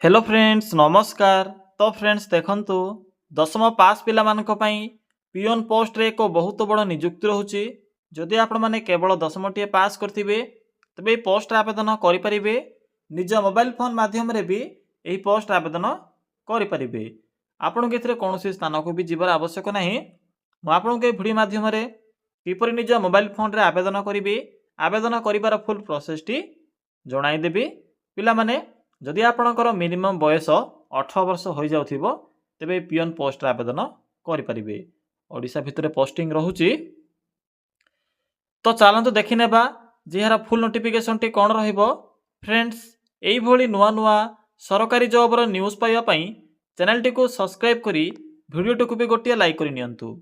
Hello friends नमस्कार। तो friends देखंतु दशम पास पिला मानक पई पियोन पोस्ट रे एक बहुत बड़ नियुक्ति रहउची। जदि आपण माने केवल दशमटी पास करथिबे तबे पोस्ट आवेदन करि परिबे। निज मोबाइल फोन माध्यम रे भी एही पोस्ट आवेदन करि परिबे। आपण के एथिरे कोनोसी स्थान को भी जीवर आवश्यक नाही। म आपण के भिडियो माध्यम रे किपरि निज मोबाइल फोन रे आवेदन करिबे आवेदन करिवार फुल प्रोसेस टी जणाई देबी। पिला माने जदि आपणकर मिनिमम बयस 18 वर्ष हो जाउथिबो तेबे पियन पोस्ट आवेदन करि परिबे। ओडिसा भितरे पोस्टिंग रहउची। तो चलंतु देखि नेबा जे हरा फुल नोटिफिकेशन टी कोन रहिबो। फ्रेंड्स एई भोली नुआ नुआ सरकारी जॉब रो न्यूज़ पाइबा पई चैनल टी को सब्सक्राइब करी वीडियो टी को भी गोटिया लाइक करि नियंतु।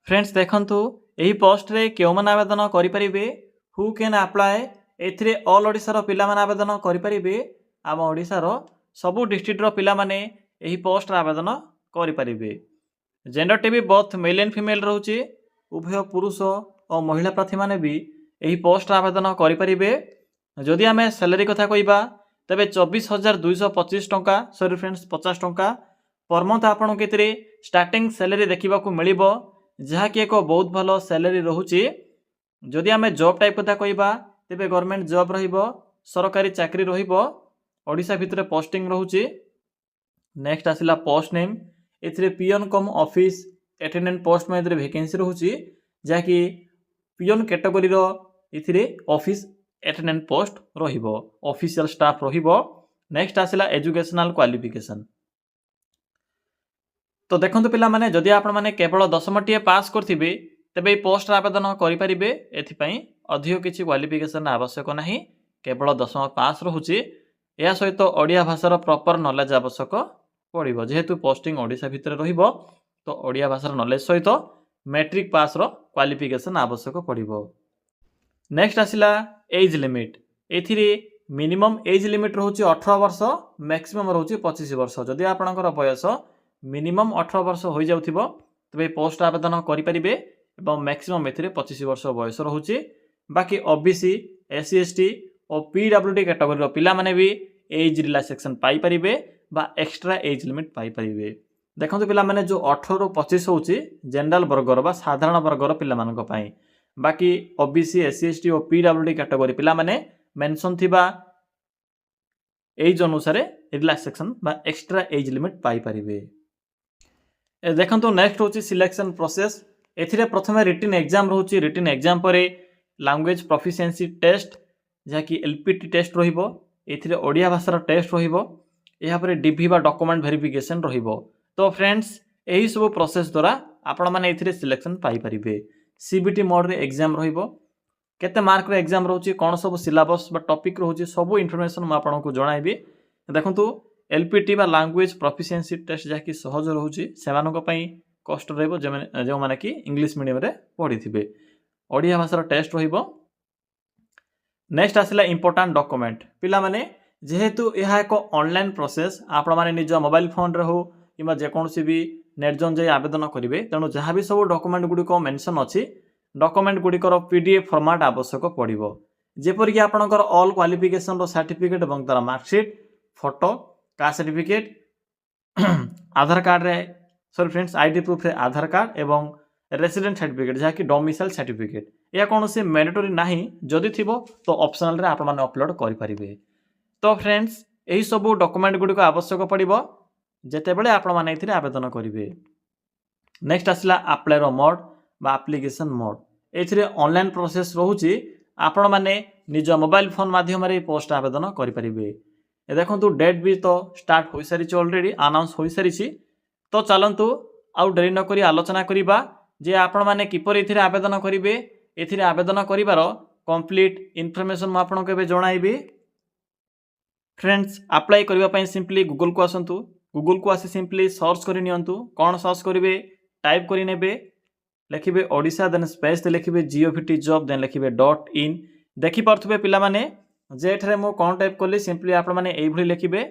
फ्रेंड्स देखंतु एही पोस्ट रे केउ मान आवेदन करि परिबे। हु कैन अप्लाई एथिरे ऑल ओडिसा रो पिला मान आवेदन करि परिबे। आम ओडिसा रो सबु डिस्ट्रिक्ट रो पिला माने एही पोस्ट रो आवेदन करि परिबे। जेंडर टी भी बोथ मेल एंड फीमेल रहउची। उभय पुरुष और महिला प्रार्थी माने भी एही पोस्ट रो आवेदन करि परिबे। जदि आमे सैलरी कथा कइबा तबे 24,225 टंका सॉरी फ्रेंड्स 50 टंका पर मंथ आपन केतरे स्टार्टिंग सैलरी देखिबा को मिलिबो, जहा कि एक बहुत भलो सैलरी रहउची। जदि आमे जॉब टाइप कथा कइबा तेबे गवर्नमेंट जॉब रहिबो, सरकारी चाकरी रहिबो। ओडिसा भितरे पोस्टिंग रहउची। नेक्स्ट आसिला पोस्ट नेम एथिरे पियन कम ऑफिस अटेंडेंट पोस्ट में एथिरे वैकेंसी रहउची, जहा कि पियन कैटेगरी रो एथिरे ऑफिस अटेंडेंट पोस्ट रहिबो, ऑफिशियल स्टाफ रहिबो। नेक्स्ट आसिला एजुकेशनल क्वालिफिकेशन। तो देखंतु पिला माने जदि आपण माने केवल 10टी पास करथिबे तेबे पोस्ट आवेदन करि परिबे। एथि पई अधिक किछि क्वालिफिकेशन आवश्यक नाही, केवल 10मा पास रहउची। या सहित ओडिया भाषार प्रॉपर नॉलेज आवश्यक पड़िबो, जेहेतु पोस्टिंग ओडिसा भितर रहिबो। तो ओडिया भाषार नॉलेज सहित मैट्रिक पास रो क्वालिफिकेशन आवश्यक पड़िबो। नेक्स्ट आसिला एज लिमिट। एथिरे मिनिमम एज लिमिट रहउची 18 वर्ष, मैक्सिमम रहउची 25 वर्ष। जदि आपणकर बयस मिनिमम 18 वर्ष हो जाउथिबो तबे पोस्ट आवेदन करि परिबे एवं मैक्सिमम एथिरे 25 वर्ष बयस रहउची। बाकी ओबीसी एससी एसटी और पीडब्ल्यूडी कैटेगरी रो पिला माने भी एज रिलैक्सेशन पाई परिबे बा एक्स्ट्रा एज लिमिट पाई परिबे। देखंतु पिला माने जो 18 रो 25 होउची जनरल वर्गर बा साधारण वर्गर पिला मानक पई। बाकी ओबीसी एससी एसटी और पीडब्ल्यूडी कैटेगरी पिला माने मेंशन थिबा एज अनुसार रिलैक्सेशन बा एक्स्ट्रा एज लिमिट पाई परिबे। देखंतु नेक्स्ट होची सिलेक्शन प्रोसेस। एथिरे प्रथमे रिटन एग्जाम रहउची। रिटन एग्जाम परे लैंग्वेज प्रोफिशिएंसी टेस्ट जहा कि एलपीटी टेस्ट रहिबो। एथिरे ओडिया भाषार टेस्ट रहिबो। एहा परे डीवी बा डॉक्यूमेंट वेरिफिकेशन रहिबो। तो फ्रेंड्स एही सब प्रोसेस द्वारा आपण माने एथिरे सिलेक्शन पाई परिबे। सीबीटी मोड रे एग्जाम रहिबो। केते मार्क रे एग्जाम रहउची, कोन सब सिलेबस बा टॉपिक रहउची, सब इन्फॉर्मेशन म आपन को जणाइबी। देखंतु एलपीटी बा लैंग्वेज प्रोफिशिएंसी टेस्ट जहा कि सहज रहउची, सेमानक पई कष्ट रहइबो जो माने कि इंग्लिश मीडियम रे पढी थिबे। ओडिया भाषार टेस्ट रहिबो। नेक्स्ट आसिला इंपोर्टेंट डॉक्यूमेंट। पिला माने जेहेतु यह एक ऑनलाइन प्रोसेस, आपण माने निज मोबाइल फोन रे हो किबा जे कोनसी भी नेट जोन जे आवेदन करिवे, तेनु जहां भी सब डॉक्यूमेंट गुडी को मेंशन अछि डॉक्यूमेंट गुडी को पीडीएफ फॉर्मेट आवश्यक पड़िबो। जेपर कि आपनकर ऑल क्वालिफिकेशन रो सर्टिफिकेट एवं तार मार्कशीट, फोटो, कास्ट सर्टिफिकेट, आधार कार्ड रे सॉरी फ्रेंड्स आईडी प्रूफ रे आधार कार्ड एवं रेसिडेंट सर्टिफिकेट जहा कि डोमिसाइल सर्टिफिकेट। या कोनोसी मैंडेटरी नाही, जदि थिबो तो ऑप्शनल रे आपण माने अपलोड करि परिबे। तो फ्रेंड्स एही सब डॉक्यूमेंट गुडी को आवश्यक पड़िबो जेते बेले आपण माने इथिरे आवेदन करिवे। नेक्स्ट आसिला अप्लाई रो मोड बा एप्लीकेशन मोड। एथिरे ऑनलाइन प्रोसेस रहउची। आपण माने निज मोबाइल फोन माध्यम रे पोस्ट आवेदन करि परिबे। ए देखंतु डेट भी तो स्टार्ट होई सारी छि, ऑलरेडी अनाउंस होई सारी छि। तो चलंतु आउ डेरी न करी आलोचना करिबा जे आपण माने किपर इथिरे आवेदन करिवे। एथिरे आवेदन करिवार कंप्लीट इन्फॉर्मेशन म आपन केबे जणाइबी। फ्रेंड्स अप्लाई करिवा पई सिंपली गूगल को आसंतु। गूगल को आसी सिंपली सर्च करि नियंतु। कोन सर्च करिवे टाइप करि नेबे, लिखिबे ओडिसा देन स्पेस ते लिखिबे जीओवीटी जॉब देन लिखिबे .in। देखि परथबे पिला माने जे एठरे मो कोन टाइप करली सिंपली आपण माने एई भली लिखिबे।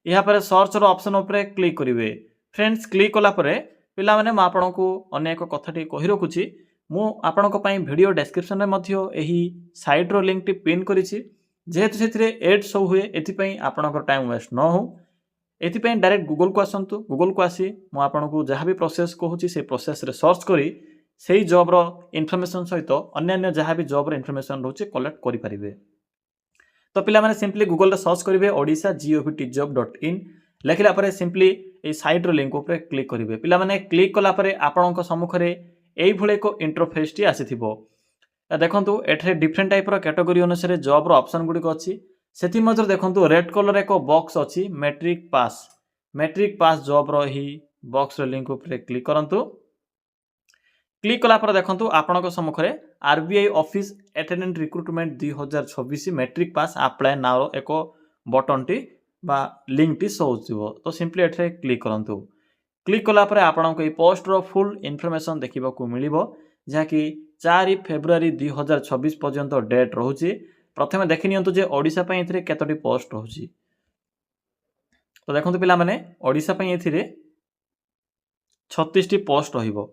या पर सर्च रो ऑप्शन ऊपर क्लिक करिवे। फ्रेंड्स क्लिक कला परे पिला माने म आपन को अनेक कथाटी कहि रखुची। मु आपन को पई वीडियो डिस्क्रिप्शन रे मध्य एही साइट रो लिंक टी पिन करिछि। जेहेतु से एड शो हुए एथिपाई आपणकर टाइम वेस्ट न हो एथिपाई डायरेक्ट गूगल को आसतु गूगल को आसी मुझे जहाँ भी प्रोसेस कहूँ से प्रोसेस रे सर्च करी से जॉब इनफॉरमेशन सहित अन्य जहाँ भी जॉब इनफॉरमेशन रोचे कलेक्ट करेंगे। तो पिला माने सिंपली गूगल रे सर्च करेंगे ओडिशा govtjob.in लिखला पर सिंपली ए साइट रो लिंक ऊपर क्लिक करेंगे। पिला माने क्लिक कला पर आपणक सम्मुख रे एई भले को इंटरफेस टी आसीथिबो। देखंतु एठरे डिफरेंट टाइप रो कैटेगरी अनुसार जॉब रो ऑप्शन गुडी अछि सेति मधुर देखंतु रेड कलर एक बॉक्स अछि मैट्रिक पास जॉब रो ही बॉक्स रो लिंक ऊपर क्लिक करंतु। क्लिक कला पर देखंतु आपणक सम्मुख रे RBI office attendant recruitment 2026 matric pass apply now एक बटन टी बा लिंक टी शो होजिवो। तो सिंपली एठरे क्लिक करंतु। क्लिक कला पर आपणक ए पोस्ट रो फुल इन्फॉर्मेशन देखिबा को मिलिबो जहा कि 4 फेब्रुआरी 2026 पर्यंत डेट रहुची। प्रथमे देखि नियंतु जे ओडिशा पई एथिरे केतोटी पोस्ट रहुची। तो देखंतु पिला माने ओडिशा पई एथिरे 36 टी पोस्ट रहिबो।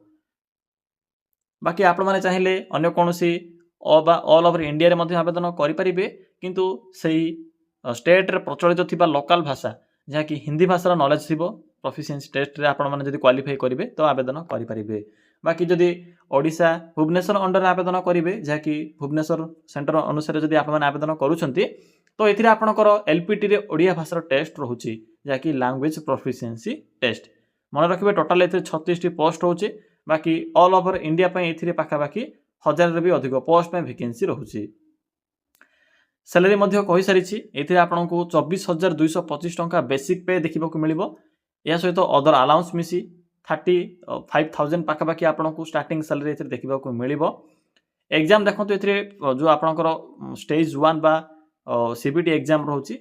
बाकी आपण माने चाहिले अन्य कोनोसी ऑल ओवर इंडिया रे मध्ये आवेदन करि परिबे किंतु सेही स्टेट रे प्रचलित थिबा लोकल भाषा जहा कि हिंदी भाषा रो नॉलेज थिबो प्रोफिशिएंसी टेस्ट रे आपण माने जदि क्वालिफाई करिवे तो आवेदन करि परिबे। बाकी जदि ओडिशा भुवनेश्वर अंडर आवेदन करिवे जहा कि भुवनेश्वर सेंटर अनुसार जदि आपण माने आवेदन करूछंती तो एथिरे आपणकर एलपीटी रे ओडिया भाषा रो टेस्ट रहुची जहा कि लैंग्वेज प्रोफिशिएंसी टेस्ट। मन रखिबे टोटल एथिरे 36 टी पोस्ट होची। बाकी ऑल ओवर इंडिया पई एथिरे पाखा बाकी 1000 रे भी अधिक पोस्ट में वैकेंसी रहुची। सैलरी मध्य कहि सारिछि एथिरे आपनकु 24225 टंका बेसिक पे देखिबा को मिलिबो। या सहित अदर अलाउंस मिसी 35000 पाखा बाकी आपनकु स्टार्टिंग सैलरी एथिरे देखिबा को मिलिबो। एग्जाम देखंतु एथिरे जो आपनकर स्टेज 1 बा सीबीटी एग्जाम रहउची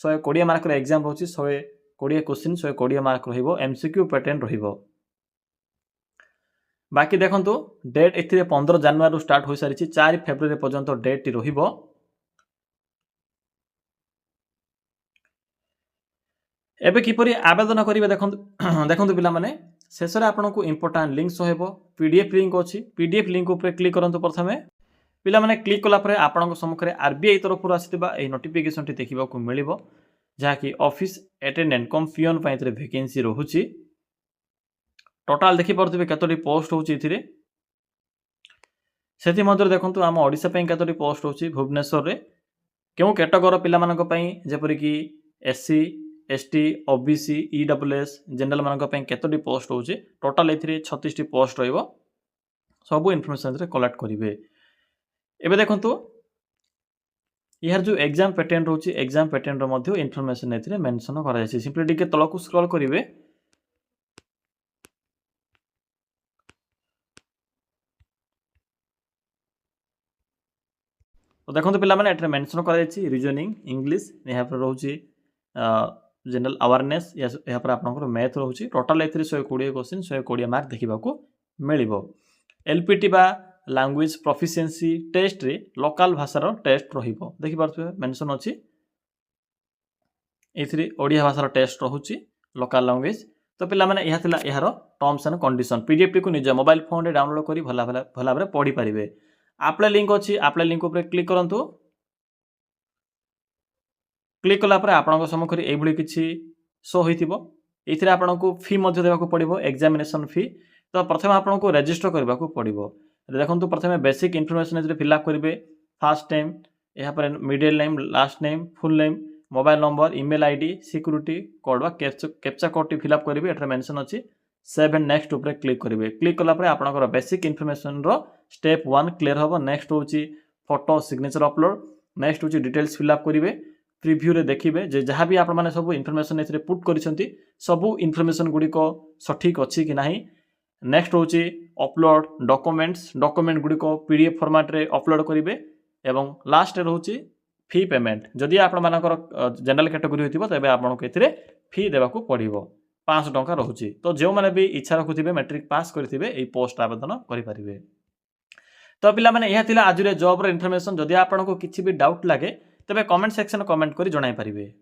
120 मार्क रे एग्जाम रहउची 120 क्वेश्चन 120 मार्क रहिबो एमसीक्यू पैटर्न रहिबो। बाकी देखंतु डेट एथिरे 15 जनवरी रु स्टार्ट होई सारिछि 4 फेब्रुआरी पर्यंत डेट टी रहिबो। एबे किपरि आवेदन करिवे देखंतु पिला माने शेषरे आपनकु इंपोर्टेंट लिंक सो हेबो पीडीएफ लिंक अछि पीडीएफ लिंक ऊपर क्लिक करंतु। प्रथमे पिला माने क्लिक कला परे आपनक सम्मुख रे आरबीआई तरफ रु आसीबा ए नोटिफिकेशन टी देखिबा को मिलिबो जहा कि ऑफिस अटेंडेंट कम पियन पई एथिरे वैकेंसी रहुची। टोटाल देखि परथिबे केतोटी पोस्ट होची इथिरे सेति मधुर देखंतु आम ओडिशा पई केतोटी पोस्ट होची भुवनेश्वर रे केउ कैटेगरी पिला मानक पई जेपरि कि SC ST OBC EWS general मानक पई केतोटी पोस्ट होची टोटाल एथिरे 36 टी पोस्ट रहइबो। सब इन्फॉर्मेशन रे कलेक्ट करिवे। एबे देखंतु यार जो एग्जाम पैटर्न रहउची एग्जाम पैटर्न रो मध्ये इन्फॉर्मेशन एथिरे मेंशन करा जायछि। सिंपली टिके तलकु स्क्रॉल करिवे तो देखो पिला माने एठरे मेंशन करा जायछि रीजनिंग इंग्लिश यहाँ पर रहउची जनरल अवेयरनेस यहाँ पर आपनकर मैथ रहउची टोटल एथिरे 120 क्वेश्चन 120 मार्क देखिबा को मिलिबो। एलपीटी बा लैंग्वेज प्रोफिशिएंसी टेस्ट रे लोकल भाषा रो टेस्ट रहिबो देखि पारथुबे मेंशन अछि एथिरे ओडिया भाषा रो टेस्ट रहउची लोकल लैंग्वेज। तो पिला माने यहा थिला यार terms and condition PDF T को निज मोबाइल फोन रे डाउनलोड करी भला भला पढी परिबे। अप्लाई लिंक अछि अप्लाई लिंक ऊपर क्लिक करंतु। क्लिक कला पर आपनक सम्मुख रे एभली किछि शो होइथिबो एथिरे आपनकु फी मध्ये देबाकू पड़िबो एग्जामिनेशन फी। तो प्रथम आपनकु रजिस्टर करबाकू पड़िबो। देखंतु प्रथमे बेसिक इन्फॉर्मेशन एथिरे फिल अप करिवे फर्स्ट नेम यहाँ पर middle name last name full name mobile number email ID security code बा कैप्चा कोड टी फिल अप करिवे एठरे मेंशन अछि सेव एंड नेक्स्ट ऊपर क्लिक करिवे। क्लिक कला पर आपनकर बेसिक इन्फॉर्मेशन रो स्टेप 1 क्लियर होबो। नेक्स्ट होची फोटो सिग्नेचर अपलोड नेक्स्ट होची डिटेल्स फिल अप करिवे प्रीव्यू रे देखिबे जे जहां भी आपण माने सब इन्फॉर्मेशन एथिरे पुट करिसंती सब इन्फॉर्मेशन गुडी को सठिक अछि कि नाही। नेक्स्ट होची अपलोड डॉक्यूमेंट गुडी को पीडीएफ फॉर्मेट रे अपलोड करिवे एवं लास्ट रे होची फी पेमेंट जदि आपण मानकर जनरल कैटेगरी होतिबो तबे आपण को एथिरे फी देबा को पड़िबो 500 टंका रहउची। तो जो माने भी इच्छा रखुथिबे मैट्रिक पास करथिबे एई पोस्ट आवेदन करि परिबे। तो पिला माने यहा थिला आजुरे जॉब रो इन्फॉर्मेशन जदि आपण को किछि भी डाउट लागे तबे कमेंट सेक्शन कमेंट करी जणाई परिबे।